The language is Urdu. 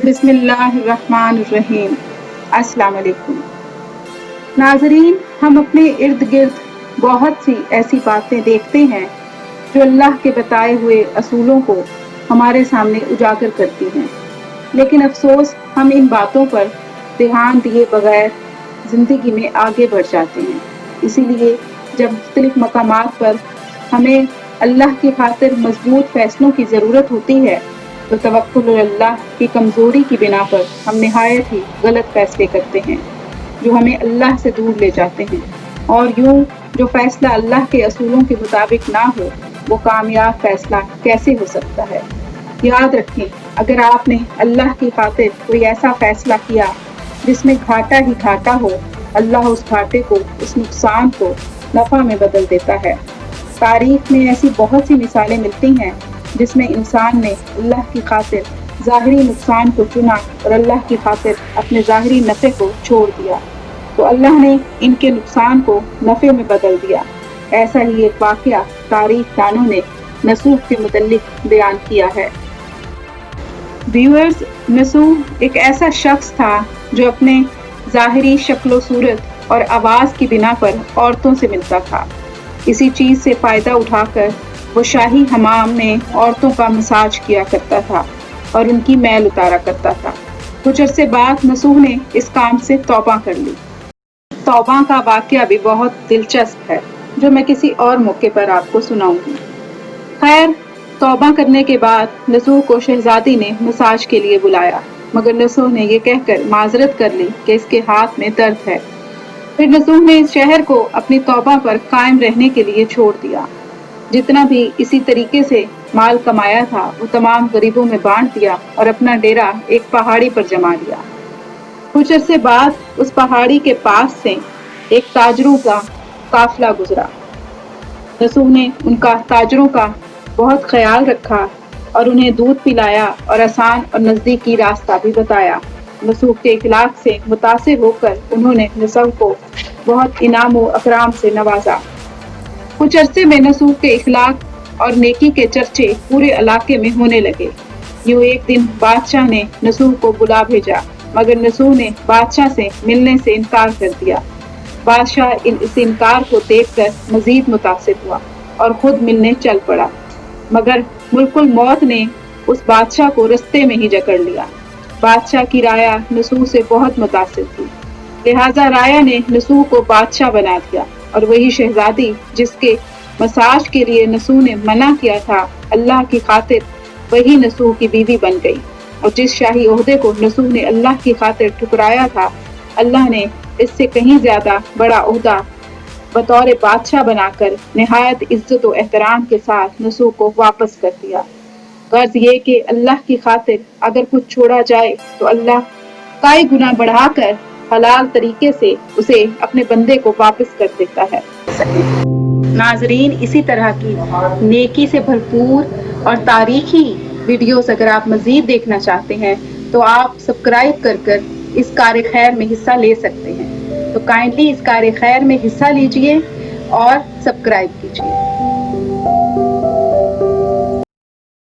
بسم اللہ الرحمن الرحیم۔ السلام علیکم ناظرین، ہم اپنے ارد گرد بہت سی ایسی باتیں دیکھتے ہیں جو اللہ کے بتائے ہوئے اصولوں کو ہمارے سامنے اجاگر کرتی ہیں، لیکن افسوس ہم ان باتوں پر دھیان دیے بغیر زندگی میں آگے بڑھ جاتے ہیں۔ اسی لیے جب مختلف مقامات پر ہمیں اللہ کی خاطر مضبوط فیصلوں کی ضرورت ہوتی ہے تو توکل اللہ کی کمزوری کی بنا پر ہم نہایت ہی غلط فیصلے کرتے ہیں جو ہمیں اللہ سے دور لے جاتے ہیں، اور یوں جو فیصلہ اللہ کے اصولوں کے مطابق نہ ہو وہ کامیاب فیصلہ کیسے ہو سکتا ہے؟ یاد رکھیں، اگر آپ نے اللہ کی خاطر کوئی ایسا فیصلہ کیا جس میں گھاٹا ہی گھاٹا ہو، اللہ اس گھاٹے کو، اس نقصان کو نفع میں بدل دیتا ہے۔ تاریخ میں ایسی بہت سی مثالیں ملتی ہیں جس میں انسان نے اللہ کی خاطر ظاہری نقصان کو چنا اور اللہ کی خاطر اپنے ظاہری نفع کو چھوڑ دیا، تو اللہ نے ان کے نقصان کو نفع میں بدل دیا۔ ایسا ہی ایک واقعہ تاریخ دانوں نے نصوح کے متعلق بیان کیا ہے۔ ویورز، نصوح ایک ایسا شخص تھا جو اپنے ظاہری شکل و صورت اور آواز کی بنا پر عورتوں سے ملتا تھا۔ اسی چیز سے فائدہ اٹھا کر وہ شاہی حمام میں عورتوں کا مساج کیا کرتا تھا اور ان کی میل اتارا کرتا تھا۔ کچھ عرصے بعد نصوح نے اس کام سے توبہ کر لی۔ توبہ کا واقعہ بھی بہت دلچسپ ہے جو میں کسی اور موقع پر آپ کو سناؤں گی۔ خیر، توبہ کرنے کے بعد نصوح کو شہزادی نے مساج کے لیے بلایا، مگر نصوح نے یہ کہہ کر معذرت کر لی کہ اس کے ہاتھ میں درد ہے۔ پھر نصوح نے اس شہر کو اپنی توبہ پر قائم رہنے کے لیے چھوڑ دیا۔ جتنا بھی اسی طریقے سے مال کمایا تھا وہ تمام غریبوں میں بانٹ دیا اور اپنا ڈیرا ایک پہاڑی پر جما لیا۔ کچھ عرصے بعد اس پہاڑی کے پاس سے ایک تاجروں کا قافلہ گزرا۔ نصوح نے ان کا تاجروں کا بہت خیال رکھا اور انہیں دودھ پلایا اور آسان اور نزدیکی راستہ بھی بتایا۔ نصوح کے اخلاق سے متاثر ہو کر انہوں نے نصوح کو بہت انعام و اکرام سے نوازا۔ کچھ عرصے میں نصوح کے اخلاق اور نیکی کے چرچے پورے علاقے میں ہونے لگے۔ یوں ایک دن بادشاہ نے نصوح کو بلا بھیجا، مگر نصوح نے بادشاہ سے ملنے سے انکار کر دیا۔ بادشاہ اس انکار کو دیکھ کر مزید متاثر ہوا اور خود ملنے چل پڑا، مگر ملک الموت نے اس بادشاہ کو رستے میں ہی جکڑ لیا۔ بادشاہ کی رایا نصوح سے بہت متاثر تھی، لہٰذا رایا نے نصوح کو بادشاہ بنا دیا، اور وہی شہزادی جس کے مساج کے لیے نصوح نے منع کیا تھا، اللہ کی خاطر وہی نصوح کی بیوی بن گئی، اور جس شاہی عہدے کو نصوح نے اللہ کی خاطر ٹھکرایا تھا، اللہ نے اس سے کہیں زیادہ بڑا عہدہ بطور بادشاہ بنا کر نہایت عزت و احترام کے ساتھ نصوح کو واپس کر دیا۔ غرض یہ کہ اللہ کی خاطر اگر کچھ چھوڑا جائے تو اللہ کئی گنا بڑھا کر حلال طریقے سے اسے اپنے بندے کو واپس کر دیتا ہے۔ ناظرین، اسی طرح کی نیکی سے بھرپور اور تاریخی ویڈیوز اگر آپ مزید دیکھنا چاہتے ہیں تو آپ سبسکرائب کر اس کار خیر میں حصہ لے سکتے ہیں۔ تو کائنڈلی اس کار خیر میں حصہ لیجئے اور سبسکرائب کیجئے۔